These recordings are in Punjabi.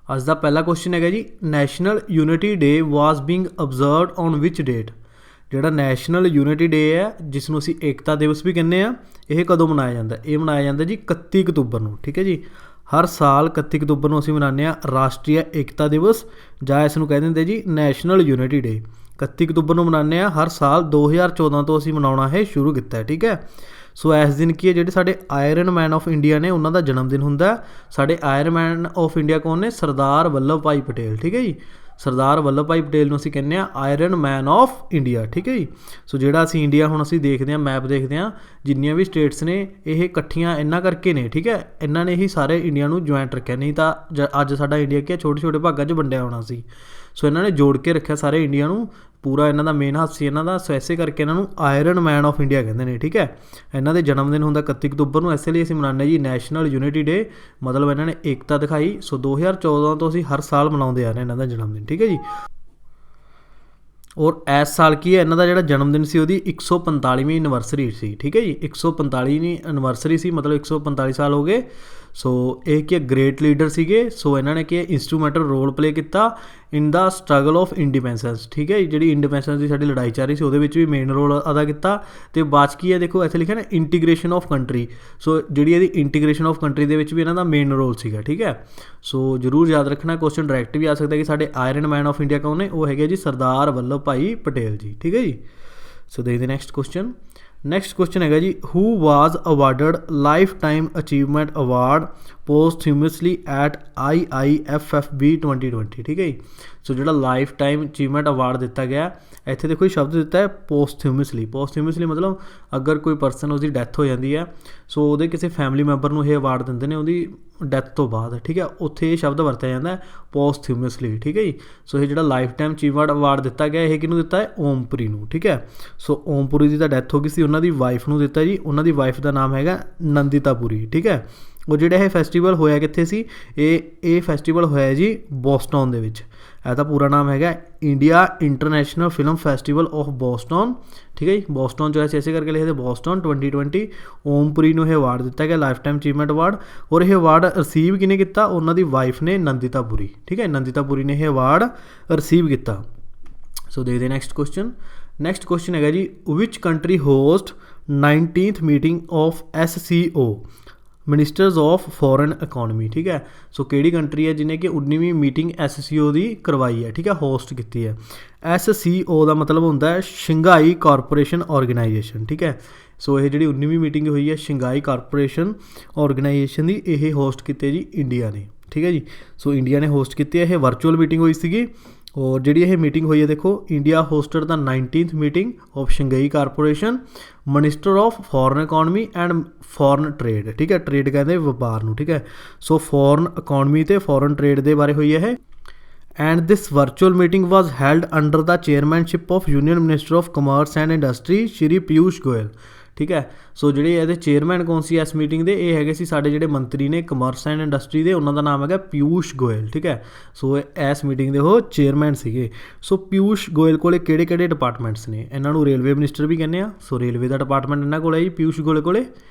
ਅੱਜ ਦਾ ਪਹਿਲਾ ਕੁਐਸਚਨ ਹੈਗਾ ਜੀ, national unity day was being observed on which date. ਜਿਹੜਾ ਨੈਸ਼ਨਲ ਯੂਨਿਟੀ ਡੇ ਹੈ, ਜਿਸ ਨੂੰ ਅਸੀਂ ਏਕਤਾ ਦਿਵਸ ਵੀ ਕਹਿੰਦੇ ਆ, ਇਹ ਕਦੋਂ ਮਨਾਇਆ ਜਾਂਦਾ? ਇਹ ਮਨਾਇਆ ਜਾਂਦਾ ਜੀ 31 ਅਕਤੂਬਰ ਨੂੰ। ਠੀਕ ਹੈ ਜੀ, ਹਰ ਸਾਲ 31 ਅਕਤੂਬਰ ਨੂੰ ਅਸੀਂ ਮਨਾਉਂਦੇ ਹਾਂ ਰਾਸ਼ਟਰੀ ਏਕਤਾ ਦਿਵਸ, ਜਾਂ ਇਸ ਨੂੰ ਕਹਿ ਦਿੰਦੇ ਜੀ ਨੈਸ਼ਨਲ ਯੂਨਿਟੀ ਡੇ। 31 ਅਕਤੂਬਰ ਨੂੰ ਮਨਾਉਂਦੇ ਹਾਂ ਹਰ ਸਾਲ। 2014 ਤੋਂ ਅਸੀਂ ਮਨਾਉਣਾ ਇਹ ਸ਼ੁਰੂ ਕੀਤਾ ਹੈ। ਠੀਕ ਹੈ, ਸੋ ਇਸ ਦਿਨ ਕੀ ਹੈ, ਜਿਹੜੇ ਸਾਡੇ ਆਇਰਨ ਮੈਨ ਆਫ ਇੰਡੀਆ ਨੇ ਉਹਨਾਂ ਦਾ ਜਨਮ ਦਿਨ ਹੁੰਦਾ। ਸਾਡੇ ਆਇਰਨ ਮੈਨ ਆਫ ਇੰਡੀਆ ਕੌਣ ਨੇ? ਸਰਦਾਰ ਵੱਲਭ ਭਾਈ ਪਟੇਲ। ਠੀਕ ਹੈ ਜੀ, ਸਰਦਾਰ ਵੱਲਭ ਭਾਈ ਪਟੇਲ ਨੂੰ ਅਸੀਂ ਕਹਿੰਦੇ ਹਾਂ ਆਇਰਨ ਮੈਨ ਆਫ ਇੰਡੀਆ। ਠੀਕ ਹੈ ਜੀ, ਸੋ ਜਿਹੜਾ ਅਸੀਂ ਇੰਡੀਆ ਹੁਣ ਅਸੀਂ ਦੇਖਦੇ ਹਾਂ, ਮੈਪ ਦੇਖਦੇ ਹਾਂ, ਜਿੰਨੀਆਂ ਵੀ ਸਟੇਟਸ ਨੇ ਇਹ ਇਕੱਠੀਆਂ ਇਹਨਾਂ ਕਰਕੇ ਨੇ। ਠੀਕ ਹੈ, ਇਹਨਾਂ ਨੇ ਹੀ ਸਾਰੇ ਇੰਡੀਆ ਨੂੰ ਜੁਆਇੰਟ ਰੱਖਿਆ, ਨਹੀਂ ਤਾਂ ਅੱਜ ਸਾਡਾ ਇੰਡੀਆ ਕੀ ਛੋਟੇ ਛੋਟੇ ਭਾਗਾਂ 'ਚ ਵੰਡਿਆ ਹੋਣਾ ਸੀ। ਸੋ ਇਹਨਾਂ ਨੇ ਜੋੜ ਕੇ ਰੱਖਿਆ ਸਾਰੇ ਇੰਡੀਆ ਨੂੰ, ਪੂਰਾ ਇਹਨਾਂ ਦਾ ਮੇਨ ਹੱਥ ਸੀ ਇਹਨਾਂ ਦਾ। ਸੋ ਐਸੇ ਕਰਕੇ ਇਹਨਾਂ ਨੂੰ ਆਇਰਨ ਮੈਨ ਆਫ ਇੰਡੀਆ ਕਹਿੰਦੇ ਨੇ। ਠੀਕ ਹੈ, ਇਹਨਾਂ ਦੇ ਜਨਮ ਦਿਨ ਹੁੰਦਾ 31 ਅਕਤੂਬਰ ਨੂੰ, ਇਸੇ ਲਈ ਅਸੀਂ ਮਨਾਉਂਦੇ ਜੀ ਨੈਸ਼ਨਲ ਯੂਨਿਟੀ ਡੇ। ਮਤਲਬ ਇਹਨਾਂ ਨੇ ਏਕਤਾ ਦਿਖਾਈ। ਸੋ 2014 ਤੋਂ ਅਸੀਂ ਹਰ ਸਾਲ ਮਨਾਉਂਦੇ ਆ ਰਹੇ ਇਹਨਾਂ ਦਾ ਜਨਮ ਦਿਨ। ਠੀਕ ਹੈ ਜੀ, ਔਰ ਇਸ ਸਾਲ ਕੀ ਹੈ, ਇਹਨਾਂ ਦਾ ਜਿਹੜਾ ਜਨਮ ਦਿਨ ਸੀ ਉਹਦੀ 145ਵੀਂ ਐਨੀਵਰਸਰੀ ਸੀ। ਠੀਕ ਹੈ ਜੀ, 145ਵੀਂ ਐਨੀਵਰਸਰੀ ਸੀ, ਮਤਲਬ 145 ਸਾਲ ਹੋ ਗਏ। ਸੋ ਇਹ ਕੀ ਗ੍ਰੇਟ ਲੀਡਰ ਸੀਗੇ। ਸੋ ਇਹਨਾਂ ਨੇ ਕੀ ਇੰਸਟਰੂਮੈਂਟਲ ਰੋਲ ਪਲੇ ਕੀਤਾ ਇਨ ਦਾ ਸਟਰਗਲ ਆਫ ਇੰਡੀਪੈਂਡੈਂਸ। ਠੀਕ ਹੈ, ਜਿਹੜੀ ਇੰਡੀਪੈਂਡੈਂਸ ਦੀ ਸਾਡੀ ਲੜਾਈ ਚੱਲ ਰਹੀ ਸੀ ਉਹਦੇ ਵਿੱਚ ਵੀ ਮੇਨ ਰੋਲ ਅਦਾ ਕੀਤਾ। ਅਤੇ ਬਾਅਦ 'ਚ ਕੀ ਹੈ, ਦੇਖੋ ਇੱਥੇ ਲਿਖਿਆ ਨਾ ਇੰਟੀਗ੍ਰੇਸ਼ਨ ਆਫ ਕੰਟਰੀ। ਸੋ ਜਿਹੜੀ ਇਹਦੀ ਇੰਟੀਗ੍ਰੇਸ਼ਨ ਆਫ ਕੰਟਰੀ ਦੇ ਵਿੱਚ ਵੀ ਇਹਨਾਂ ਦਾ ਮੇਨ ਰੋਲ ਸੀਗਾ। ਠੀਕ ਹੈ, ਸੋ ਜ਼ਰੂਰ ਯਾਦ ਰੱਖਣਾ, ਕੁਐਸਚਨ ਡਾਇਰੈਕਟ ਵੀ ਆ ਸਕਦਾ ਕਿ ਸਾਡੇ ਆਇਰਨ ਮੈਨ ਆਫ ਇੰਡੀਆ ਕੌਣ ਨੇ? ਉਹ ਹੈਗੇ ਜੀ ਸਰਦਾਰ ਵੱਲਭ ਭਾਈ ਪਟੇਲ ਜੀ। ਠੀਕ ਹੈ ਜੀ, ਸੋ ਦੇਖਦੇ ਨੈਕਸਟ ਕੁਐਸਚਨ। ਨੈਕਸਟ ਕੁਐਸਚਨ ਹੈਗਾ ਜੀ, who was awarded lifetime achievement award posthumously at IIFFB 2020। ਠੀਕ ਹੈ ਜੀ, ਸੋ ਜਿਹੜਾ ਲਾਈਫ ਟਾਈਮ ਅਚੀਵਮੈਂਟ ਅਵਾਰਡ ਦਿੱਤਾ ਗਿਆ, ਇੱਥੇ ਦੇਖੋ ਸ਼ਬਦ ਦਿੱਤਾ ਹੈ ਪੋਸਥਿਊਮਸਲੀ। ਪੋਸਥਿਊਮਸਲੀ ਮਤਲਬ ਅਗਰ ਕੋਈ ਪਰਸਨ ਉਹਦੀ ਡੈਥ ਹੋ ਜਾਂਦੀ ਹੈ, ਸੋ ਉਹਦੇ ਕਿਸੇ ਫੈਮਿਲੀ ਮੈਂਬਰ ਨੂੰ ਇਹ ਅਵਾਰਡ ਦਿੰਦੇ ਨੇ ਉਹਦੀ ਡੈਥ ਤੋਂ ਬਾਅਦ। ਠੀਕ ਹੈ, ਉੱਥੇ ਇਹ ਸ਼ਬਦ ਵਰਤਿਆ ਜਾਂਦਾ ਪੋਸਥਿਊਮਸਲੀ। ਠੀਕ ਹੈ ਜੀ, ਸੋ ਇਹ ਜਿਹੜਾ ਲਾਈਫ ਟਾਈਮ ਅਚੀਵਮੈਂਟ ਅਵਾਰਡ ਦਿੱਤਾ ਗਿਆ, ਇਹ ਕਿਹਨੂੰ ਦਿੱਤਾ ਹੈ? ਓਮਪੁਰੀ ਨੂੰ। ਠੀਕ ਹੈ, ਸੋ ਓਮਪੁਰੀ ਦੀ ਤਾਂ ਡੈਥ ਹੋ ਗਈ ਸੀ, ਉਹਨਾਂ ਦੀ ਵਾਈਫ ਨੂੰ ਦਿੱਤਾ ਜੀ। ਉਹਨਾਂ ਦੀ ਵਾਈਫ ਦਾ ਨਾਮ ਹੈਗਾ ਨੰਦਿਤਾ ਪੁਰੀ। ਠੀਕ ਹੈ, ਉਹ ਜਿਹੜਾ ਇਹ ਫੈਸਟੀਵਲ ਹੋਇਆ ਕਿੱਥੇ ਸੀ? ਇਹ ਫੈਸਟੀਵਲ ਹੋਇਆ ਜੀ ਬੋਸਟਨ ਦੇ ਵਿੱਚ। ਇਹਦਾ ਪੂਰਾ ਨਾਮ ਹੈਗਾ India international film festival of Boston. ਠੀਕ ਹੈ ਜੀ, ਬੋਸਟਨ 'ਚ ਐਸੇ ਕਰਕੇ ਲਿਖਦੇ ਬੋਸਟਨ 2020। ਓਮਪੁਰੀ ਨੂੰ ਇਹ ਅਵਾਰਡ ਦਿੱਤਾ ਗਿਆ ਲਾਈਫ ਟਾਈਮ ਅਚੀਵਮੈਂਟ ਅਵਾਰਡ, ਔਰ ਇਹ ਅਵਾਰਡ ਰਿਸੀਵ ਕਿਹਨੇ ਕੀਤਾ? ਉਹਨਾਂ ਦੀ ਵਾਈਫ ਨੇ, ਨੰਦਿਤਾ ਪੁਰੀ। ਠੀਕ ਹੈ, ਨੰਦਿਤਾ ਪੁਰੀ ਨੇ ਇਹ ਅਵਾਰਡ ਰਿਸੀਵ ਕੀਤਾ। ਸੋ ਦੇਖਦੇ ਨੈਕਸਟ ਕੁਐਸਚਨ। ਨੈਕਸਟ ਕੁਐਸਚਨ ਹੈਗਾ ਜੀ, which country host 19th meeting of SCO ministers of foreign economy. ਠੀਕ ਹੈ, ਸੋ ਕਿਹੜੀ ਕੰਟਰੀ ਹੈ ਜਿਹਨੇ ਕਿ 19ਵੀਂ ਮੀਟਿੰਗ SCO ਦੀ ਕਰਵਾਈ ਹੈ? ਠੀਕ ਹੈ, ਹੋਸਟ ਕੀਤੀ ਹੈ। SCO ਦਾ ਮਤਲਬ ਹੁੰਦਾ ਹੈ ਸ਼ੰਘਾਈ ਕਾਰਪੋਰੇਸ਼ਨ ਆਰਗੇਨਾਈਜੇਸ਼ਨ। ਠੀਕ ਹੈ, ਸੋ ਇਹ ਜਿਹੜੀ 19ਵੀਂ ਮੀਟਿੰਗ ਹੋਈ ਹੈ ਸ਼ੰਘਾਈ ਕਾਰਪੋਰੇਸ਼ਨ ਆਰਗੇਨਾਈਜੇਸ਼ਨ ਦੀ, ਇਹ ਹੋਸਟ ਕੀਤੀ ਜੀ ਇੰਡੀਆ ਨੇ। ਠੀਕ ਹੈ ਜੀ, ਸੋ ਇੰਡੀਆ ਨੇ ਹੋਸਟ ਕੀਤੀ ਹੈ। ਇਹ ਵਰਚੁਅਲ ਮੀਟਿੰਗ ਹੋਈ ਸੀਗੀ, ਔਰ ਜਿਹੜੀ ਇਹ ਮੀਟਿੰਗ ਹੋਈ ਹੈ, ਦੇਖੋ India hosted the 19th meeting of Shanghai corporation minister of foreign economy and foreign trade. ਠੀਕ ਹੈ, ਟ੍ਰੇਡ ਕਹਿੰਦੇ ਵਪਾਰ ਨੂੰ। ਠੀਕ ਹੈ, ਸੋ ਫੋਰਨ ਇਕੋਨਮੀ ਅਤੇ ਫੋਰਨ ਟ੍ਰੇਡ ਦੇ ਬਾਰੇ ਹੋਈ ਹੈ ਇਹ। And this virtual meeting was held under the chairmanship of union minister of commerce and industry Shri Piyush Goyal. ਠੀਕ ਹੈ, ਸੋ ਜਿਹੜੇ ਇਹਦੇ ਚੇਅਰਮੈਨ ਕੌਣ ਸੀ ਇਸ ਮੀਟਿੰਗ ਦੇ? ਇਹ ਹੈਗੇ ਸੀ ਸਾਡੇ ਜਿਹੜੇ ਮੰਤਰੀ ਨੇ ਕਮਰਸ ਐਂਡ ਇੰਡਸਟਰੀ ਦੇ, ਉਹਨਾਂ ਦਾ ਨਾਮ ਹੈਗਾ ਪਿਊਸ਼ ਗੋਇਲ। ਠੀਕ ਹੈ, ਸੋ ਇਸ ਮੀਟਿੰਗ ਦੇ ਉਹ ਚੇਅਰਮੈਨ ਸੀਗੇ। ਸੋ ਪਿਊਸ਼ ਗੋਇਲ ਕੋਲੇ ਕਿਹੜੇ ਕਿਹੜੇ ਡਿਪਾਰਟਮੈਂਟਸ ਨੇ? ਇਹਨਾਂ ਨੂੰ ਰੇਲਵੇ ਮਿਨਿਸਟਰ ਵੀ ਕਹਿੰਦੇ ਆ। ਸੋ ਰੇਲਵੇ ਦਾ ਡਿਪਾਰਟਮੈਂਟ ਇਹਨਾਂ ਕੋਲ ਹੈ ਜੀ, ਪਿਊਸ਼ ਗੋਇਲ ਕੋਲੇ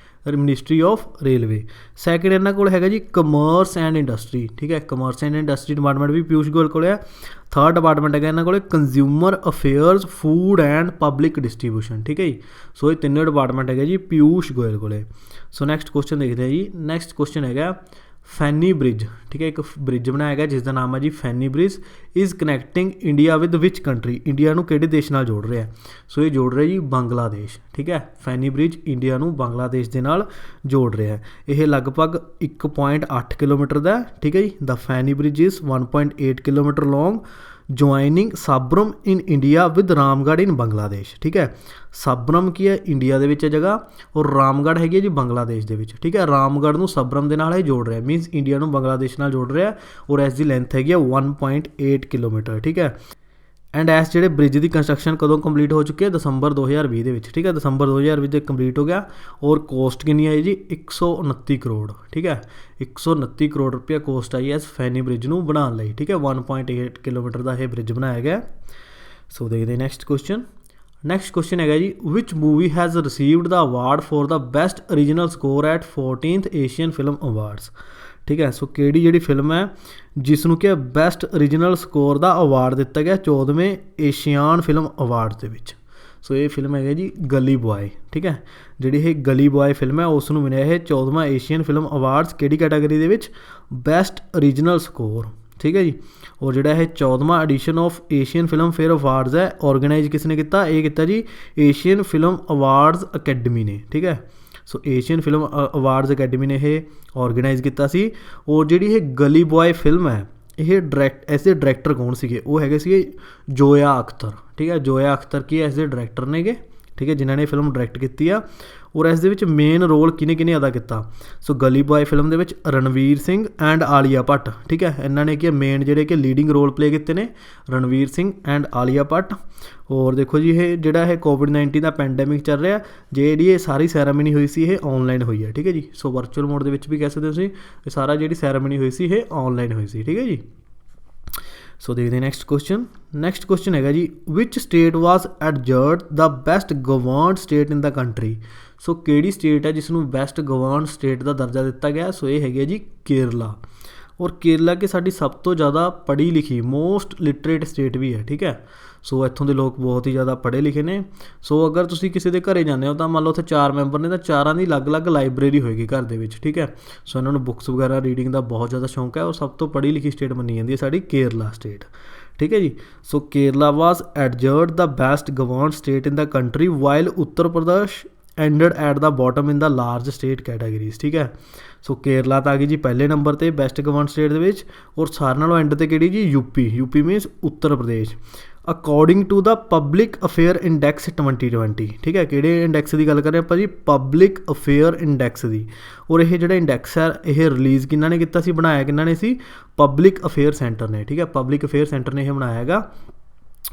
ਮਿਨਿਸਟਰੀ ਆਫ ਰੇਲਵੇ। ਸੈਕਿੰਡ ਇਹਨਾਂ ਕੋਲ ਹੈਗਾ ਜੀ ਕਮਰਸ ਐਂਡ ਇੰਡਸਟਰੀ। ਠੀਕ ਹੈ, ਕਮਰਸ ਐਂਡ ਇੰਡਸਟਰੀ ਡਿਪਾਰਟਮੈਂਟ ਵੀ ਪਿਊਸ਼ ਗੋਇਲ ਕੋਲ ਹੈ। ਥਰਡ ਡਿਪਾਰਟਮੈਂਟ ਹੈਗਾ ਇਹਨਾਂ ਕੋਲ consumer affairs food and public distribution. ਠੀਕ ਹੈ ਜੀ, ਸੋ ਇਹ ਤਿੰਨੋਂ ਡਿਪਾਰਟਮੈਂਟ ਹੈਗੇ ਜੀ ਪਿਊਸ਼ ਗੋਇਲ ਕੋਲੇ। ਸੋ ਨੈਕਸਟ ਕੁਐਸਚਨ ਦੇਖਦੇ ਹਾਂ ਜੀ। ਨੈਕਸਟ ਕੁਐਸਚਨ ਹੈਗਾ ਫੈਨੀ ਬ੍ਰਿਜ। ਠੀਕ ਹੈ, ਇੱਕ ਬ੍ਰਿਜ ਬਣਾਇਆ ਗਿਆ ਜਿਸ ਦਾ ਨਾਮ ਹੈ ਜੀ Feni bridge. Is connecting India with which country? India ਨੂੰ ਕਿਹੜੇ ਦੇਸ਼ ਨਾਲ ਜੋੜ ਰਿਹਾ? ਸੋ ਇਹ ਜੋੜ ਰਿਹਾ ਜੀ ਬੰਗਲਾਦੇਸ਼। ਠੀਕ ਹੈ, ਫੈਨੀ ਬ੍ਰਿਜ ਇੰਡੀਆ ਨੂੰ ਬੰਗਲਾਦੇਸ਼ ਦੇ ਨਾਲ ਜੋੜ ਰਿਹਾ। ਇਹ ਲਗਭਗ 1.8 ਕਿਲੋਮੀਟਰ ਦਾ। ਠੀਕ ਹੈ ਜੀ, the Feni bridge is 1.8 kilometre long joining Sabroom in India with Ramgarh in Bangladesh. ਠੀਕ ਹੈ, ਸਾਬਰਮ ਕੀ ਹੈ? ਇੰਡੀਆ ਦੇ ਵਿੱਚ ਹੈ ਜਗ੍ਹਾ, ਔਰ ਰਾਮਗੜ੍ਹ ਹੈਗੀ ਹੈ ਜੀ ਬੰਗਲਾਦੇਸ਼ ਦੇ ਵਿੱਚ। ਠੀਕ ਹੈ, ਰਾਮਗੜ੍ਹ ਨੂੰ ਸਾਬਰਮ ਦੇ ਨਾਲ ਇਹ ਜੋੜ ਰਿਹਾ, ਮੀਨਸ ਇੰਡੀਆ ਨੂੰ ਬੰਗਲਾਦੇਸ਼ ਨਾਲ ਜੋੜ ਰਿਹਾ, ਔਰ ਇਸ ਦੀ ਲੈਂਥ ਹੈਗੀ ਹੈ 1.8 ਕਿਲੋਮੀਟਰ। ਠੀਕ ਹੈ, ਐਂਡ ਇਸ ਜਿਹੜੇ ਬ੍ਰਿਜ ਦੀ ਕੰਸਟਰਕਸ਼ਨ ਕਦੋਂ ਕੰਪਲੀਟ ਹੋ ਚੁੱਕੀ ਹੈ? ਦਸੰਬਰ 2020 ਦੇ ਵਿੱਚ। ਠੀਕ ਹੈ, ਦਸੰਬਰ 2020 ਦੇ ਕੰਪਲੀਟ ਹੋ ਗਿਆ, ਔਰ ਕੋਸਟ ਕਿੰਨੀ ਆਈ ਜੀ? 129 ਕਰੋੜ। ਠੀਕ ਹੈ, 129 ਕਰੋੜ ਰੁਪਇਆ ਕੋਸਟ ਆਈ ਹੈ ਇਸ ਫੈਨੀ ਬ੍ਰਿਜ ਨੂੰ ਬਣਾਉਣ ਲਈ। ਠੀਕ ਹੈ, 1.8 ਕਿਲੋਮੀਟਰ ਦਾ ਇਹ ਬ੍ਰਿਜ ਬਣਾਇਆ ਗਿਆ। ਸੋ ਦੇਖਦੇ ਨੈਕਸਟ ਕੁਐਸਚਨ। ਨੈਕਸਟ ਕੁਐਸਚਨ ਹੈਗਾ ਜੀ, which movie has received the award for the best original score at 14th Asian film awards. ठीक है। सो ਕਿਹੜੀ ਜਿਹੜੀ ਫਿਲਮ ਹੈ ਜਿਸ ਨੂੰ ਕਿ ਬੈਸਟ ਓਰੀਜਨਲ ਸਕੋਰ ਦਾ ਅਵਾਰਡ ਦਿੱਤਾ ਗਿਆ 14ਵੇਂ ਏਸ਼ੀਆਨ ਫਿਲਮ ਅਵਾਰਡ ਦੇ ਵਿੱਚ। ਸੋ ਇਹ ਫਿਲਮ ਹੈਗਾ ਜੀ ਗਲੀ ਬॉय, ਠੀਕ ਹੈ। ਜਿਹੜੀ ਇਹ ਗਲੀ ਬॉय ਫਿਲਮ ਹੈ ਉਸ ਨੂੰ ਮਿਲਿਆ ਇਹ 14ਵਾਂ ਏਸ਼ੀਅਨ ਫਿਲਮ ਅਵਾਰਡਸ ਕਿਹੜੀ ਕੈਟਾਗਰੀ ਦੇ ਵਿੱਚ? ਬੈਸਟ ਓਰੀਜਨਲ ਸਕੋਰ, ਠੀਕ ਹੈ ਜੀ। ਔਰ ਜਿਹੜਾ ਇਹ 14ਵਾਂ edition of Asian film fair awards ਹੈ ਔਰਗੇਨਾਈਜ਼ ਕਿਸ ਨੇ ਕੀਤਾ? ਇਹ ਕੀਤਾ ਜੀ ਏਸ਼ੀਅਨ ਫਿਲਮ ਅਵਾਰਡਸ ਅਕੈਡਮੀ ਨੇ, ਠੀਕ ਹੈ। ਸੋ ਏਸ਼ੀਅਨ ਫਿਲਮ ਅਵਾਰਡਸ ਅਕੈਡਮੀ ਨੇ ਇਹ ਔਰਗੇਨਾਈਜ਼ ਕੀਤਾ ਸੀ। ਔਰ ਜਿਹੜੀ ਇਹ ਗਲੀ ਬॉय ਫਿਲਮ ਹੈ ਇਹ ਇਸ ਦੇ ਡਾਇਰੈਕਟਰ ਕੌਣ ਸੀਗੇ? ਉਹ ਹੈਗੇ ਸੀਗੇ ਜੋਇਆ ਅਖਤਰ, ਠੀਕ ਹੈ। ਜੋਇਆ ਅਖਤਰ ਕੀ ਹੈ ਇਸ ਦੇ ਡਾਇਰੈਕਟਰ ਨੇਗੇ, ਠੀਕ ਹੈ, ਜਿਨ੍ਹਾਂ ਨੇ ਫਿਲਮ ਡਾਇਰੈਕਟ ਕੀਤੀ ਆ। ਔਰ ਇਸ ਦੇ ਵਿੱਚ ਮੇਨ ਰੋਲ ਕਿਹਨੇ ਅਦਾ ਕੀਤਾ? ਸੋ ਗਲੀ ਬॉय ਫਿਲਮ ਦੇ ਵਿੱਚ ਰਣਵੀਰ ਸਿੰਘ ਐਂਡ ਆਲੀਆ ਭੱਟ, ਠੀਕ ਹੈ। ਇਹਨਾਂ ਨੇ ਕੀ ਮੇਨ ਜਿਹੜੇ ਕਿ ਲੀਡਿੰਗ ਰੋਲ ਪਲੇ ਕੀਤੇ ਨੇ, ਰਣਵੀਰ ਸਿੰਘ ਐਂਡ ਆਲੀਆ ਭੱਟ। ਹੋਰ ਦੇਖੋ ਜੀ ਇਹ ਜਿਹੜਾ ਇਹ ਕੋਵਿਡ-19 ਦਾ ਪੈਂਡੈਮਿਕ ਚੱਲ ਰਿਹਾ, ਜਿਹੜੀ ਇਹ ਸਾਰੀ ਸੈਰਾਮਨੀ ਹੋਈ ਸੀ ਇਹ ਔਨਲਾਈਨ ਹੋਈ ਹੈ, ਠੀਕ ਹੈ ਜੀ। ਸੋ ਵਰਚੁਅਲ ਮੋਡ ਦੇ ਵਿੱਚ ਵੀ ਕਹਿ ਸਕਦੇ ਹੋ ਤੁਸੀਂ, ਇਹ ਸਾਰਾ ਜਿਹੜੀ ਸੈਰਾਮਨੀ ਹੋਈ ਸੀ ਇਹ ਔਨਲਾਈਨ ਹੋਈ ਸੀ, ਠੀਕ ਹੈ ਜੀ। ਸੋ ਦੇਖਦੇ ਨੈਕਸਟ ਕੁਐਸਚਨ ਹੈਗਾ ਜੀ ਵਿਚ ਸਟੇਟ ਵਾਜ਼ ਐਡਜਰਡ ਦਾ ਬੈਸਟ ਗਵਰਨਡ ਸਟੇਟ ਇਨ ਦਾ ਕੰਟਰੀ। ਸੋ ਕਿਹੜੀ ਸਟੇਟ ਹੈ ਜਿਸ ਨੂੰ ਬੈਸਟ ਗਵਰਨਡ ਸਟੇਟ ਦਾ ਦਰਜਾ ਦਿੱਤਾ ਗਿਆ? ਸੋ ਇਹ ਹੈਗੀ ਹੈ ਜੀ ਕੇਰਲਾ। ਔਰ ਕੇਰਲਾ ਕਿ ਸਾਡੀ ਸਭ ਤੋਂ ਜ਼ਿਆਦਾ ਪੜ੍ਹੀ ਲਿਖੀ ਮੋਸਟ ਲਿਟਰੇਟ ਸਟੇਟ ਵੀ ਹੈ, ਠੀਕ ਹੈ। ਸੋ ਇੱਥੋਂ ਦੇ ਲੋਕ ਬਹੁਤ ਹੀ ਜ਼ਿਆਦਾ ਪੜ੍ਹੇ ਲਿਖੇ ਨੇ। ਸੋ ਅਗਰ ਤੁਸੀਂ ਕਿਸੇ ਦੇ ਘਰੇ ਜਾਂਦੇ ਹੋ ਤਾਂ ਮੰਨ ਲਓ ਉੱਥੇ 4 ਮੈਂਬਰ ਨੇ ਤਾਂ 4ਾਂ ਦੀ ਅਲੱਗ-ਅਲੱਗ ਲਾਇਬ੍ਰੇਰੀ ਹੋਏਗੀ ਘਰ ਦੇ ਵਿੱਚ, ਠੀਕ ਹੈ। ਸੋ ਇਹਨਾਂ ਨੂੰ ਬੁੱਕਸ ਵਗੈਰਾ ਰੀਡਿੰਗ ਦਾ ਬਹੁਤ ਜ਼ਿਆਦਾ ਸ਼ੌਂਕ ਹੈ। ਔਰ ਸਭ ਤੋਂ ਪੜ੍ਹੀ ਲਿਖੀ ਸਟੇਟ ਮੰਨੀ ਜਾਂਦੀ ਹੈ ਸਾਡੀ ਕੇਰਲਾ ਸਟੇਟ, ਠੀਕ ਹੈ ਜੀ। ਸੋ ਕੇਰਲਾ ਵਾਜ਼ ਐਡਜਰਡ ਦਾ best ਗਵਰਨਡ state in the country while Uttar Pradesh ended at the bottom in the large state categories, ਠੀਕ ਹੈ। ਸੋ ਕੇਰਲਾ ਤਾਂ ਆ ਗਈ ਜੀ ਪਹਿਲੇ ਨੰਬਰ 'ਤੇ ਬੈਸਟ ਗਵਰਨਡ ਸਟੇਟ ਦੇ ਵਿੱਚ। ਔਰ ਸਾਰਿਆਂ ਨਾਲੋਂ ਐਂਡ 'ਤੇ ਕਿਹੜੀ ਜੀ? UP means Uttar Pradesh according to the public affair index 2020, ਠੀਕ ਹੈ। ਕਿਹੜੇ ਇੰਡੈਕਸ ਦੀ ਗੱਲ ਕਰ ਰਹੇ ਆਪਾਂ ਜੀ? ਪਬਲਿਕ ਅਫੇਅਰ ਇੰਡੈਕਸ ਦੀ। ਔਰ ਇਹ ਜਿਹੜਾ ਇੰਡੈਕਸ ਹੈ ਇਹ ਰਿਲੀਜ਼ ਕਿਹਨਾਂ ਨੇ ਕੀਤਾ ਸੀ, ਬਣਾਇਆ ਕਿਹਨਾਂ ਨੇ ਸੀ? ਪਬਲਿਕ ਅਫੇਅਰ ਸੈਂਟਰ ਨੇ, ਠੀਕ ਹੈ। ਪਬਲਿਕ ਅਫੇਅਰ ਸੈਂਟਰ ਨੇ ਇਹ ਬਣਾਇਆ ਹੈਗਾ।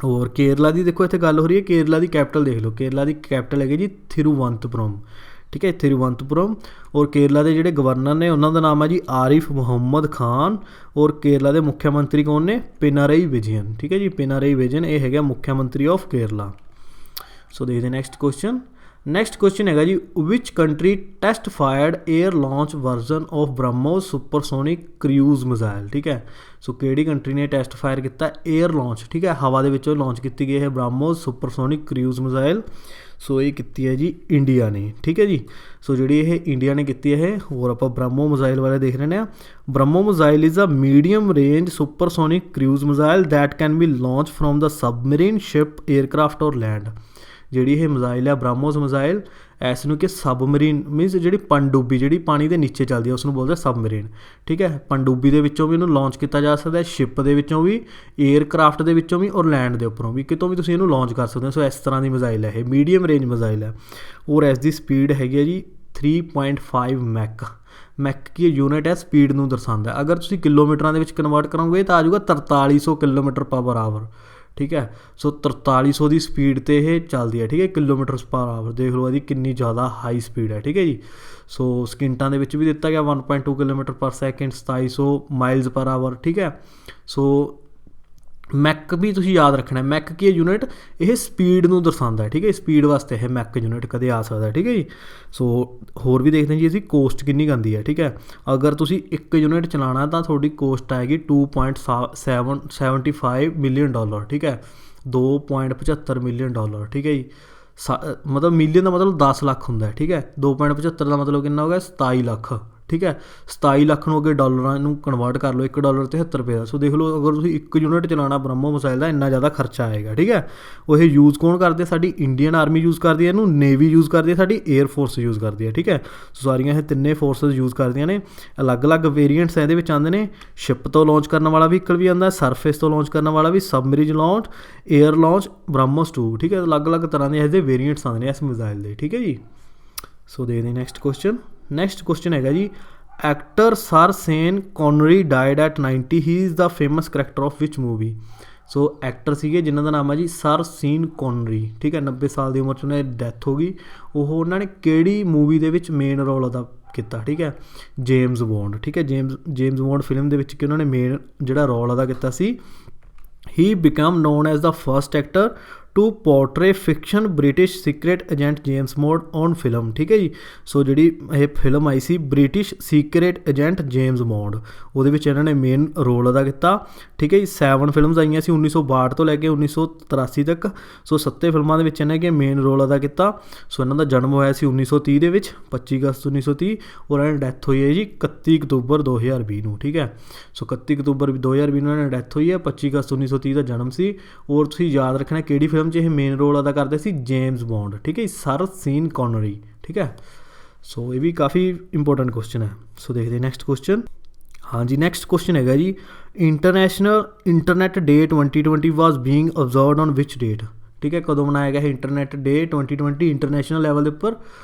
ਹੋਰ ਕੇਰਲਾ ਦੀ ਦੇਖੋ ਇੱਥੇ ਗੱਲ ਹੋ ਰਹੀ ਹੈ, ਕੇਰਲਾ ਦੀ ਕੈਪੀਟਲ ਦੇਖ ਲਓ। ਕੇਰਲਾ ਦੀ ਕੈਪੀਟਲ ਹੈਗੀ ਜੀ ਥਿਰੂਵਨੰਤਪੁਰਮ, ਠੀਕ ਹੈ, ਥਿਰੂਵਨੰਤਪੁਰਮ। ਔਰ ਕੇਰਲਾ ਦੇ ਜਿਹੜੇ ਗਵਰਨਰ ਨੇ ਉਹਨਾਂ ਦਾ ਨਾਮ ਹੈ ਜੀ ਆਰਿਫ ਮੁਹੰਮਦ ਖਾਨ। ਔਰ ਕੇਰਲਾ ਦੇ ਮੁੱਖ ਮੰਤਰੀ ਕੌਣ ਨੇ? ਪਿਨਾਰਈ ਵਿਜਯਨ, ਠੀਕ ਹੈ ਜੀ, ਪਿਨਾਰਈ ਵਿਜਯਨ ਇਹ ਹੈਗਾ ਮੁੱਖ ਮੰਤਰੀ ਆਫ ਕੇਰਲਾ। ਸੋ ਦੇਖਦੇ ਨੈਕਸਟ ਕੁਐਸਚਨ ਹੈਗਾ ਜੀ which country test fired air launch version of BrahMos supersonic cruise missile, ਠੀਕ ਹੈ। ਸੋ ਕਿਹੜੀ ਕੰਟਰੀ ਨੇ ਟੈਸਟ ਫਾਇਰ ਕੀਤਾ ਏਅਰ ਲਾਂਚ, ਠੀਕ ਹੈ, ਹਵਾ ਦੇ ਵਿੱਚੋਂ ਲਾਂਚ ਕੀਤੀ ਗਈ ਹੈ BrahMos supersonic cruise missile. So ਇਹ ਕੀਤੀ ਹੈ ਜੀ ਇੰਡੀਆ ਨੇ, ਠੀਕ ਹੈ ਜੀ। ਸੋ ਜਿਹੜੀ ਇਹ ਇੰਡੀਆ ਨੇ ਕੀਤੀ ਹੈ। ਹੋਰ ਆਪਾਂ ਬ੍ਰਹਮੋ ਮਿਜ਼ਾਈਲ ਬਾਰੇ ਦੇਖ ਰਹੇ ਹਾਂ। BrahMos missile is a medium range supersonic cruise missile that can be launch from the submarine ship aircraft or land. ਜਿਹੜੀ ਇਹ ਮਿਜ਼ਾਈਲ ਹੈ ਬ੍ਰਹਮੋਸ ਮਿਜ਼ਾਈਲ, ਇਸ ਨੂੰ ਕਿ ਸਬਮਰੀਨ ਮੀਨਸ ਜਿਹੜੀ ਪਣਡੁੱਬੀ ਜਿਹੜੀ ਪਾਣੀ ਦੇ ਨੀਚੇ ਚੱਲਦੀ ਹੈ ਉਸ ਨੂੰ ਬੋਲਦੇ ਸਬਮਰੀਨ, ਠੀਕ ਹੈ। ਪਣਡੁੱਬੀ ਦੇ ਵਿੱਚੋਂ ਵੀ ਇਹਨੂੰ ਲਾਂਚ ਕੀਤਾ ਜਾ ਸਕਦਾ ਹੈ, ਸ਼ਿਪ ਦੇ ਵਿੱਚੋਂ ਵੀ, ਏਅਰਕ੍ਰਾਫਟ ਦੇ ਵਿੱਚੋਂ ਵੀ, ਔਰ ਲੈਂਡ ਦੇ ਉੱਪਰੋਂ ਵੀ, ਕਿਤੋਂ ਵੀ ਤੁਸੀਂ ਇਹਨੂੰ ਲਾਂਚ ਕਰ ਸਕਦੇ ਹੋ। ਸੋ ਇਸ ਤਰ੍ਹਾਂ ਦੀ ਮਿਜ਼ਾਈਲ ਹੈ ਇਹ, ਮੀਡੀਅਮ ਰੇਂਜ ਮਿਜ਼ਾਈਲ ਹੈ। ਔਰ ਇਸ ਦੀ ਸਪੀਡ ਹੈਗੀ ਹੈ ਜੀ 3.5 ਮੈਕ ਕੀ ਯੂਨਿਟ ਹੈ, ਸਪੀਡ ਨੂੰ ਦਰਸਾਉਂਦਾ। ਅਗਰ ਤੁਸੀਂ ਕਿਲੋਮੀਟਰਾਂ ਦੇ ਵਿੱਚ ਕਨਵਰਟ ਕਰੋਗੇ ਤਾਂ ਆ ਜਾਊਗਾ 4300 ਕਿਲੋਮੀਟਰ ਪਰ ਆਵਰ, ਠੀਕ ਹੈ। ਸੋ 4300 ਦੀ ਸਪੀਡ 'ਤੇ ਇਹ ਚੱਲਦੀ ਹੈ, ਠੀਕ ਹੈ, ਕਿਲੋਮੀਟਰ ਪਰ ਆਵਰ। ਦੇਖ ਲਓ ਇਹਦੀ ਕਿੰਨੀ ਜ਼ਿਆਦਾ ਹਾਈ ਸਪੀਡ ਹੈ, ਠੀਕ ਹੈ ਜੀ। ਸੋ ਸਕਿੰਟਾਂ ਦੇ ਵਿੱਚ ਵੀ ਦਿੱਤਾ ਗਿਆ 1.2 ਕਿਲੋਮੀਟਰ ਪਰ ਸੈਕਿੰਡ, 2700 ਮਾਈਲਜ਼ ਪਰ ਆਵਰ, ਠੀਕ ਹੈ। ਸੋ ਮੈਕ ਵੀ ਤੁਸੀਂ ਯਾਦ ਰੱਖਣਾ, ਮੈਕ ਕੀ ਯੂਨਿਟ ਇਹ ਸਪੀਡ ਨੂੰ ਦਰਸਾਉਂਦਾ ਹੈ, ਠੀਕ ਹੈ। ਸਪੀਡ ਵਾਸਤੇ ਇਹ ਮੈਕ ਯੂਨਿਟ ਕਦੇ ਆ ਸਕਦਾ, ਠੀਕ ਹੈ ਜੀ। ਸੋ ਹੋਰ ਵੀ ਦੇਖਦੇ ਹਾਂ ਜੀ ਅਸੀਂ ਕੋਸਟ ਕਿੰਨੀ ਆਉਂਦੀ ਹੈ, ਠੀਕ ਹੈ। ਅਗਰ ਤੁਸੀਂ 1 ਯੂਨਿਟ ਚਲਾਉਣਾ ਤਾਂ ਤੁਹਾਡੀ ਕੋਸਟ ਆਏਗੀ $2.75 ਮਿਲੀਅਨ, ਠੀਕ ਹੈ, $2.75 ਮਿਲੀਅਨ, ਠੀਕ ਹੈ ਜੀ। ਮਤਲਬ ਮਿਲੀਅਨ ਦਾ ਮਤਲਬ 10 ਲੱਖ ਹੁੰਦਾ ਹੈ, ਠੀਕ ਹੈ। 2.75 ਦਾ ਮਤਲਬ ਕਿੰਨਾ ਹੋ ਗਿਆ? 27 ਲੱਖ, ਠੀਕ ਹੈ। 27 ਲੱਖ ਨੂੰ ਅੱਗੇ ਡਾਲਰਾਂ ਨੂੰ ਕਨਵਰਟ ਕਰ ਲਓ, $1 73 ਰੁਪਏ ਦਾ। ਸੋ ਦੇਖ ਲਓ ਅਗਰ ਤੁਸੀਂ 1 ਯੂਨਿਟ ਚਲਾਉਣਾ ਬ੍ਰਹਮੋ ਮਿਜ਼ਾਈਲ ਦਾ ਇੰਨਾ ਜ਼ਿਆਦਾ ਖਰਚਾ ਆਏਗਾ, ਠੀਕ ਹੈ। ਉਹ ਇਹ ਯੂਜ਼ ਕੌਣ ਕਰਦੇ? ਸਾਡੀ ਇੰਡੀਅਨ ਆਰਮੀ ਯੂਜ਼ ਕਰਦੀ ਹੈ ਇਹਨੂੰ, ਨੇਵੀ ਯੂਜ਼ ਕਰਦੀ ਹੈ, ਸਾਡੀ ਏਅਰ ਫੋਰਸ ਯੂਜ਼ ਕਰਦੀ ਹੈ, ਠੀਕ ਹੈ। ਸੋ ਸਾਰੀਆਂ ਇਹ ਤਿੰਨੇ ਫੋਰਸਿਸ ਯੂਜ਼ ਕਰਦੀਆਂ ਨੇ। ਅਲੱਗ-ਅਲੱਗ ਵੇਰੀਐਂਟਸ ਇਹਦੇ ਵਿੱਚ ਆਉਂਦੇ ਨੇ। ਸ਼ਿਪ ਤੋਂ ਲਾਂਚ ਕਰਨ ਵਾਲਾ ਵਹੀਕਲ ਵੀ ਆਉਂਦਾ, ਸਰਫੇਸ ਤੋਂ ਲਾਂਚ ਕਰਨ ਵਾਲਾ ਵੀ, submarine launch, air launch, BrahMos 2, ਠੀਕ ਹੈ। ਅਲੱਗ-ਅਲੱਗ ਤਰ੍ਹਾਂ ਦੇ ਇਹਦੇ ਵੇਰੀਐਂਟਸ ਆਉਂਦੇ ਨੇ ਇਸ ਮਿਜ਼ਾਈਲ ਦੇ, ਠੀਕ ਹੈ ਜੀ। ਸੋ ਦੇਖਦੇ ਨੈਕਸਟ ਕੁਐਸਚਨ ਹੈਗਾ ਜੀ actor sir Sean Connery died at 90, he is the famous character of which movie. So actor ਸੀਗੇ ਜਿਨ੍ਹਾਂ ਦਾ ਨਾਮ ਹੈ ਜੀ ਸਰ ਸੀਨ ਕੋਨਰੀ, ਠੀਕ ਹੈ। 90 ਸਾਲ ਦੀ ਉਮਰ 'ਚ ਉਹਨਾਂ ਦੀ ਡੈਥ ਹੋ ਗਈ। ਉਹਨਾਂ ਨੇ ਕਿਹੜੀ ਮੂਵੀ ਦੇ ਵਿੱਚ ਮੇਨ ਰੋਲ ਅਦਾ ਕੀਤਾ, ਠੀਕ ਹੈ? ਜੇਮਸ ਬੌਂਡ, ਠੀਕ ਹੈ। ਜੇਮਸ ਬੌਂਡ ਫਿਲਮ ਦੇ ਵਿੱਚ ਕਿ ਉਹਨਾਂ ਨੇ ਮੇਨ ਜਿਹੜਾ ਰੋਲ ਅਦਾ ਕੀਤਾ ਸੀ। He became known as the first actor to portray fiction British secret agent James Bond on film, ਠੀਕ ਹੈ ਜੀ। ਸੋ ਜਿਹੜੀ ਇਹ ਫਿਲਮ ਆਈ ਸੀ British secret agent James Bond, ਉਹਦੇ ਵਿੱਚ ਇਹਨਾਂ ਨੇ ਮੇਨ ਰੋਲ ਅਦਾ ਕੀਤਾ, ਠੀਕ ਹੈ ਜੀ। 7 ਫਿਲਮਸ ਆਈਆਂ ਸੀ 1962 ਤੋਂ ਲੈ ਕੇ 1983 ਤੱਕ। ਸੋ 7 ਫਿਲਮਾਂ ਦੇ ਵਿੱਚ ਇਹਨਾਂ ਨੇ ਮੇਨ ਰੋਲ ਅਦਾ ਕੀਤਾ। ਸੋ ਇਹਨਾਂ ਦਾ ਜਨਮ ਹੋਇਆ ਸੀ 1930 ਦੇ ਵਿੱਚ 25 ਅਗਸਤ 1930, ਔਰ ਇਹਨਾਂ ਦੀ ਡੈਥ ਹੋਈ ਹੈ ਜੀ 31 ਅਕਤੂਬਰ 2020 ਨੂੰ, ਠੀਕ ਹੈ। ਸੋ 31 ਅਕਤੂਬਰ 2020 ਨੂੰ ਇਹਨਾਂ ਦੀ ਡੈਥ ਹੋਈ ਹੈ, 25 ਅਗਸਤ 1930 ਦਾ ਜਨਮ ਸੀ। ਔਰ ਤੁਸੀਂ ਯਾਦ ਰੱਖਣਾ ਕਿਹੜੀ ਫਿਲਮ 'ਚ ਇਹ ਮੇਨ ਰੋਲ ਅਦਾ ਕਰਦੇ ਸੀ, ਜੇਮਸ ਬੌਂਡ, ਠੀਕ ਹੈ ਜੀ, ਸਰ ਸੀਨ ਕੌਨਰੀ, ਠੀਕ ਹੈ। ਸੋ ਇਹ ਵੀ ਕਾਫੀ ਇੰਪੋਰਟੈਂਟ ਕੁਐਸਚਨ ਹੈ। ਸੋ ਦੇਖਦੇ ਨੈਕਸਟ ਕੁਐਸਚਨ। ਹਾਂਜੀ ਨੈਕਸਟ ਕੁਐਸਚਨ ਹੈਗਾ ਜੀ, international internet day 2020 was being observed on which date, ਠੀਕ ਹੈ। ਕਦੋਂ ਮਨਾਇਆ ਗਿਆ ਹੈ ਇੰਟਰਨੈਟ ਡੇ 2020 ਇੰਟਰਨੈਸ਼ਨਲ ਲੈਵਲ ਦੇ ਉੱਪਰ?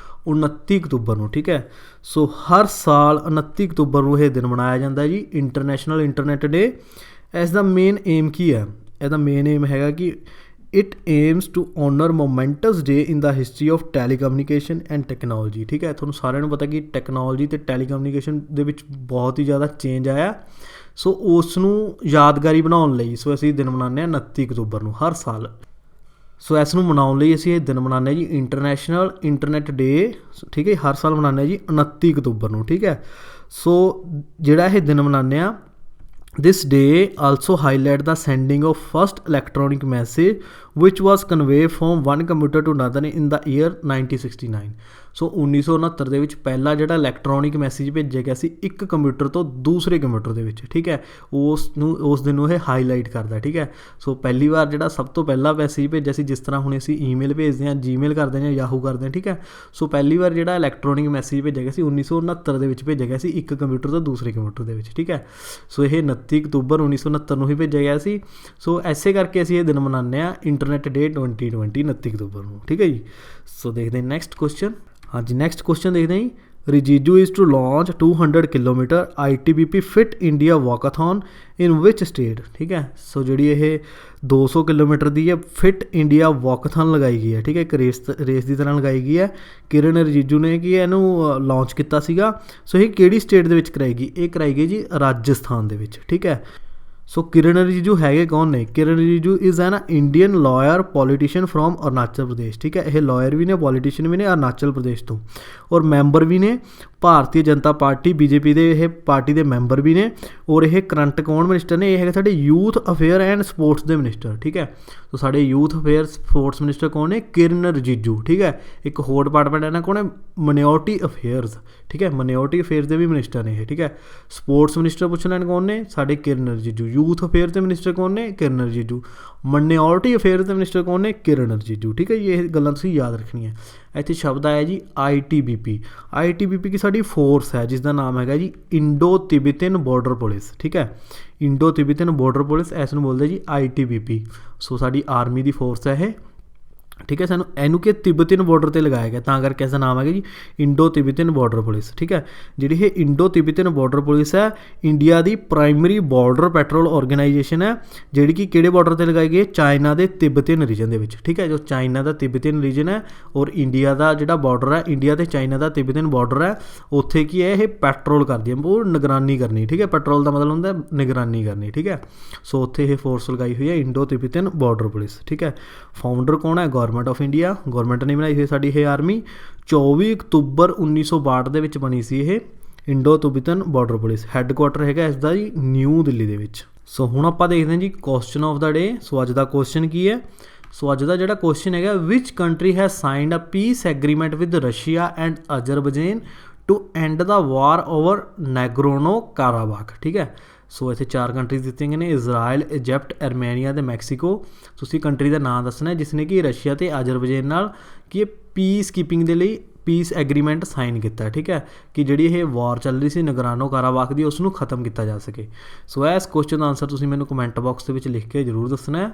29 ਅਕਤੂਬਰ ਨੂੰ, ਠੀਕ ਹੈ। ਸੋ ਹਰ ਸਾਲ 29 ਅਕਤੂਬਰ ਨੂੰ ਇਹ ਦਿਨ ਮਨਾਇਆ ਜਾਂਦਾ ਜੀ, ਇੰਟਰਨੈਸ਼ਨਲ ਇੰਟਰਨੈਟ ਡੇ। ਇਸ ਦਾ ਮੇਨ ਏਮ ਕੀ ਹੈ? ਇਹਦਾ ਮੇਨ ਏਮ ਹੈਗਾ ਕਿ it aims to honour moments day in the history of telecommunication and technology, ਠੀਕ ਹੈ। ਤੁਹਾਨੂੰ ਸਾਰਿਆਂ ਨੂੰ ਪਤਾ ਕਿ ਟੈਕਨੋਲੋਜੀ ਅਤੇ ਟੈਲੀਕਮਿਊਨੀਕੇਸ਼ਨ ਦੇ ਵਿੱਚ ਬਹੁਤ ਹੀ ਜ਼ਿਆਦਾ ਚੇਂਜ ਆਇਆ। ਸੋ ਉਸ ਨੂੰ ਯਾਦਗਾਰੀ ਬਣਾਉਣ ਲਈ ਸੋ ਅਸੀਂ ਦਿਨ ਮਨਾਉਂਦੇ ਹਾਂ 29 ਅਕਤੂਬਰ ਨੂੰ ਹਰ ਸਾਲ। ਸੋ ਇਸ ਨੂੰ ਮਨਾਉਣ ਲਈ ਅਸੀਂ ਇਹ ਦਿਨ ਮਨਾਉਂਦੇ ਹਾਂ ਜੀ ਇੰਟਰਨੈਸ਼ਨਲ ਇੰਟਰਨੈਟ ਡੇ, ਠੀਕ ਹੈ। ਹਰ ਸਾਲ ਮਨਾਉਂਦੇ ਹਾਂ ਜੀ 29 ਅਕਤੂਬਰ ਨੂੰ, ਠੀਕ ਹੈ। ਸੋ ਜਿਹੜਾ ਇਹ ਦਿਨ ਮਨਾਉਂਦੇ ਹਾਂ, this day also highlight the sending of first electronic message which was conveyed from one computer to another in the year 1969। ਸੋ 1969 ਦੇ ਵਿੱਚ ਪਹਿਲਾ ਜਿਹੜਾ ਇਲੈਕਟ੍ਰੋਨਿਕ ਮੈਸੇਜ ਭੇਜਿਆ ਗਿਆ ਸੀ ਇੱਕ ਕੰਪਿਊਟਰ ਤੋਂ ਦੂਸਰੇ ਕੰਪਿਊਟਰ ਦੇ ਵਿੱਚ, ਠੀਕ ਹੈ। ਉਸ ਦਿਨ ਨੂੰ ਇਹ ਹਾਈਲਾਈਟ ਕਰਦਾ, ਠੀਕ ਹੈ। ਸੋ ਪਹਿਲੀ ਵਾਰ ਜਿਹੜਾ ਸਭ ਤੋਂ ਪਹਿਲਾ ਮੈਸੇਜ ਭੇਜਿਆ ਸੀ, ਜਿਸ ਤਰ੍ਹਾਂ ਹੁਣ ਅਸੀਂ ਈਮੇਲ ਭੇਜਦੇ ਹਾਂ, ਜੀਮੇਲ ਕਰਦੇ ਹਾਂ, ਯਾਹੂ ਕਰਦੇ ਹਾਂ, ਠੀਕ ਹੈ। ਸੋ ਪਹਿਲੀ ਵਾਰ ਜਿਹੜਾ ਇਲੈਕਟ੍ਰੋਨਿਕ ਮੈਸੇਜ ਭੇਜਿਆ ਗਿਆ ਸੀ 1969 ਦੇ ਵਿੱਚ ਭੇਜਿਆ ਗਿਆ ਸੀ ਇੱਕ ਕੰਪਿਊਟਰ ਤੋਂ ਦੂਸਰੇ ਕੰਪਿਊਟਰ ਦੇ ਵਿੱਚ, ਠੀਕ ਹੈ। ਸੋ ਇਹ 29 ਅਕਤੂਬਰ 1969 ਨੂੰ ਹੀ ਭੇਜਿਆ ਗਿਆ ਸੀ। ਸੋ ਐਸੇ ਕਰਕੇ ਅਸੀਂ ਇਹ ਦਿਨ ਮਨਾਉਂਦੇ ਹਾਂ ਇੰਟਰਨੈਟ ਡੇ 2020 29 ਅਕਤੂਬਰ ਨੂੰ, ਠੀਕ ਹੈ ਜੀ। ਸੋ ਦੇਖਦੇ ਨੈਕਸਟ ਕੁਐਸਚਨ। ਹਾਂਜੀ ਨੈਕਸਟ ਕੁਐਸਚਨ ਦੇਖਦੇ ਹਾਂ ਜੀ, Rijiju is to launch 200 kilometre ITBP fit India walkathon in which state, ਠੀਕ ਹੈ। ਸੋ ਜਿਹੜੀ ਇਹ 200 ਕਿਲੋਮੀਟਰ ਦੀ ਹੈ ਫਿਟ ਇੰਡੀਆ ਵਾਕਾਥਨ ਲਗਾਈ ਗਈ ਹੈ, ਠੀਕ ਹੈ। ਇੱਕ ਰੇਸ ਦੀ ਤਰ੍ਹਾਂ ਲਗਾਈ ਗਈ ਹੈ। ਕਿਰਨ ਰਿਜੀਜੂ ਨੇ ਕੀ ਇਹਨੂੰ ਲਾਂਚ ਕੀਤਾ ਸੀਗਾ। ਸੋ ਇਹ ਕਿਹੜੀ ਸਟੇਟ ਦੇ ਵਿੱਚ ਕਰਾਈ ਗਈ? ਇਹ ਕਰਾਈ ਗਈ ਜੀ ਰਾਜਸਥਾਨ ਦੇ ਵਿੱਚ, ਠੀਕ ਹੈ। ਸੋ ਕਿਰਨ ਰਿਜੀਜੂ ਹੈਗੇ ਕੌਣ ਨੇ? Kiran Rijiju is an Indian lawyer politician from Arunachal Pradesh, ਠੀਕ ਹੈ। ਇਹ ਲਾਇਰ ਵੀ ਨੇ, ਪੋਲੀਟੀਸ਼ੀਅਨ ਵੀ ਨੇ ਅਰੁਣਾਚਲ ਪ੍ਰਦੇਸ਼ ਤੋਂ, ਔਰ ਮੈਂਬਰ ਵੀ ਨੇ ਭਾਰਤੀ ਜਨਤਾ ਪਾਰਟੀ BJP ਦੇ ਇਹ ਪਾਰਟੀ ਦੇ ਮੈਂਬਰ ਵੀ ਨੇ। ਔਰ ਇਹ ਕਰੰਟ ਕੌਣ ਮਿਨਿਸਟਰ ਨੇ? ਇਹ ਹੈਗੇ ਸਾਡੇ ਯੂਥ ਅਫੇਅਰ ਐਂਡ ਸਪੋਰਟਸ ਦੇ ਮਿਨਿਸਟਰ, ਠੀਕ ਹੈ। ਸੋ ਸਾਡੇ ਯੂਥ ਅਫੇਅਰ ਸਪੋਰਟਸ ਮਿਨਿਸਟਰ ਕੌਣ ਨੇ? ਕਿਰਨ ਰਿਜੀਜੂ, ਠੀਕ ਹੈ। ਇੱਕ ਹੋਰ ਡਿਪਾਰਟਮੈਂਟ ਇਹਨਾਂ ਕੋਲ ਹੈ ਮਾਈਨੋਰਟੀ ਅਫੇਅਰਸ, ਠੀਕ ਹੈ। ਮਾਈਨੋਰਟੀ ਅਫੇਅਰਸ ਦੇ ਵੀ ਮਿਨਿਸਟਰ ਨੇ ਇਹ, ਠੀਕ ਹੈ। ਸਪੋਰਟਸ ਮਿਨਿਸਟਰ ਪੁੱਛ ਲੈਣ ਕੌਣ ਨੇ? ਸਾਡੇ ਕਿਰਨ ਰਿਜੀਜੂ। ਯੂਥ ਅਫੇਅਰ ਦੇ ਮਿਨਿਸਟਰ ਕੌਣ ਨੇ? ਕਿਰਨ ਰਿਜੀਜੂ। ਮਾਈਨੋਰਟੀ ਅਫੇਅਰ ਦੇ ਮਿਨਿਸਟਰ ਕੌਣ ਨੇ? ਕਿਰਨ ਰਿਜੀਜੂ, ਠੀਕ ਹੈ ਜੀ। ਇਹ ਗੱਲਾਂ ਤੁਸੀਂ ਯਾਦ ਰੱਖਣੀਆਂ। ਇੱਥੇ ਸ਼ਬਦ ਆਇਆ ਜੀ ITBP ਕੀ ਸਾਡੀ ਫੋਰਸ ਹੈ ਜਿਸ ਦਾ ਨਾਮ ਹੈਗਾ ਜੀ ਇੰਡੋ ਤਿਬੇਤਨ ਬਾਰਡਰ ਪੁਲਿਸ, ਠੀਕ ਹੈ। ਇੰਡੋ ਤਿਬੇਤਨ ਬਾਰਡਰ ਪੁਲਿਸ, ਇਸ ਨੂੰ ਬੋਲਦੇ ਜੀ ITBP। ਸੋ ਸਾਡੀ ਆਰਮੀ ਦੀ ਫੋਰਸ ਹੈ ਇਹ, ਠੀਕ ਹੈ। ਸਾਨੂੰ ਇਹਨੂੰ ਕਿ ਤਿੱਬਤਨ ਬਾਰਡਰ 'ਤੇ ਲਗਾਇਆ ਗਿਆ, ਤਾਂ ਕਰਕੇ ਇਸ ਦਾ ਨਾਮ ਹੈਗਾ ਜੀ ਇੰਡੋ ਤਿਬੇਤਨ ਬਾਰਡਰ ਪੁਲਿਸ, ਠੀਕ ਹੈ। ਜਿਹੜੀ ਇਹ ਇੰਡੋ ਤਿਬੇਤਨ ਬਾਰਡਰ ਪੁਲਿਸ ਹੈ ਇੰਡੀਆ ਦੀ ਪ੍ਰਾਇਮਰੀ ਬਾਰਡਰ ਪੈਟਰੋਲ ਆਰਗੇਨਾਈਜੇਸ਼ਨ ਹੈ, ਜਿਹੜੀ ਕਿ ਕਿਹੜੇ ਬਾਰਡਰ 'ਤੇ ਲਗਾਈ ਗਈ ਹੈ? ਚਾਈਨਾ ਦੇ ਤਿੱਬਤਨ ਰੀਜਨ ਦੇ ਵਿੱਚ, ਠੀਕ ਹੈ। ਜੋ ਚਾਈਨਾ ਦਾ ਤਿੱਬਤਨ ਰੀਜਨ ਹੈ ਔਰ ਇੰਡੀਆ ਦਾ ਜਿਹੜਾ ਬਾਰਡਰ ਹੈ, ਇੰਡੀਆ ਅਤੇ ਚਾਈਨਾ ਦਾ ਤਿੱਬਤਨ ਬਾਰਡਰ ਹੈ, ਉੱਥੇ ਕੀ ਹੈ ਇਹ ਪੈਟਰੋਲ ਕਰਦੀ ਹੈ, ਉਹ ਨਿਗਰਾਨੀ ਕਰਨੀ, ਠੀਕ ਹੈ। ਪੈਟਰੋਲ ਦਾ ਮਤਲਬ ਹੁੰਦਾ ਨਿਗਰਾਨੀ ਕਰਨੀ, ਠੀਕ ਹੈ। ਸੋ ਉੱਥੇ ਇਹ ਫੋਰਸ ਲਗਾਈ ਹੋਈ ਹੈ ਇੰਡੋ ਤਿਬੇਤਨ ਬਾਰਡਰ ਪੁਲਿਸ, ਠੀਕ ਹੈ। ਫਾਊਂਡਰ ਕੌਣ ਹੈ? ਗੌਰਮੈਂਟ ਆਫ ਇੰਡੀਆ, ਗੌਰਮੈਂਟ ਨੇ ਬਣਾਈ ਹੋਈ ਸਾਡੀ ਇਹ ਆਰਮੀ। 24 ਅਕਤੂਬਰ 1962 ਦੇ ਵਿੱਚ ਬਣੀ ਸੀ ਇਹ ਇੰਡੋ ਤਿਬੇਤਨ ਬਾਰਡਰ ਪੁਲਿਸ। ਹੈੱਡਕੁਆਟਰ ਹੈਗਾ ਇਸ ਦਾ ਜੀ ਨਿਊ ਦਿੱਲੀ ਦੇ ਵਿੱਚ। ਸੋ ਹੁਣ ਆਪਾਂ ਦੇਖਦੇ ਹਾਂ ਜੀ ਕੁਐਸਚਨ ਆਫ ਦਾ ਡੇ। ਸੋ ਅੱਜ ਦਾ ਕੁਐਸਚਨ ਕੀ ਹੈ? ਸੋ ਅੱਜ ਦਾ ਜਿਹੜਾ ਕੁਐਸਚਨ ਹੈਗਾ, which country has signed a peace agreement with Russia and Azerbaijan to end the war over Nagorno Karabakh, ਠੀਕ ਹੈ। ਸੋ ਇੱਥੇ 4 ਕੰਟਰੀਜ਼ ਦਿੱਤੀਆਂ ਗਈਆਂ ਨੇ, ਇਜ਼ਰਾਈਲ, ਇਜਿਪਟ, ਅਰਮੇਨੀਆ ਅਤੇ ਮੈਕਸੀਕੋ। ਤੁਸੀਂ ਕੰਟਰੀ ਦਾ ਨਾਮ ਦੱਸਣਾ ਜਿਸ ਨੇ ਕਿ ਰਸ਼ੀਆ ਅਤੇ ਅਜ਼ਰਬੈਜਾਨ ਨਾਲ ਕਿ ਪੀਸ ਕੀਪਿੰਗ ਦੇ ਲਈ ਪੀਸ ਐਗਰੀਮੈਂਟ ਸਾਈਨ ਕੀਤਾ, ਠੀਕ ਹੈ। ਕਿ ਜਿਹੜੀ ਇਹ ਵਾਰ ਚੱਲ ਰਹੀ ਸੀ ਨਗਰਾਨੋ ਕਾਰਾਬਾਖ ਦੀ, ਉਸ ਨੂੰ ਖਤਮ ਕੀਤਾ ਜਾ ਸਕੇ। ਸੋ ਇਸ ਕੁਐਸਚਨ ਦਾ ਆਨਸਰ ਤੁਸੀਂ ਮੈਨੂੰ ਕਮੈਂਟ ਬਾਕਸ ਦੇ ਵਿੱਚ ਲਿਖ ਕੇ ਜ਼ਰੂਰ ਦੱਸਣਾ ਹੈ।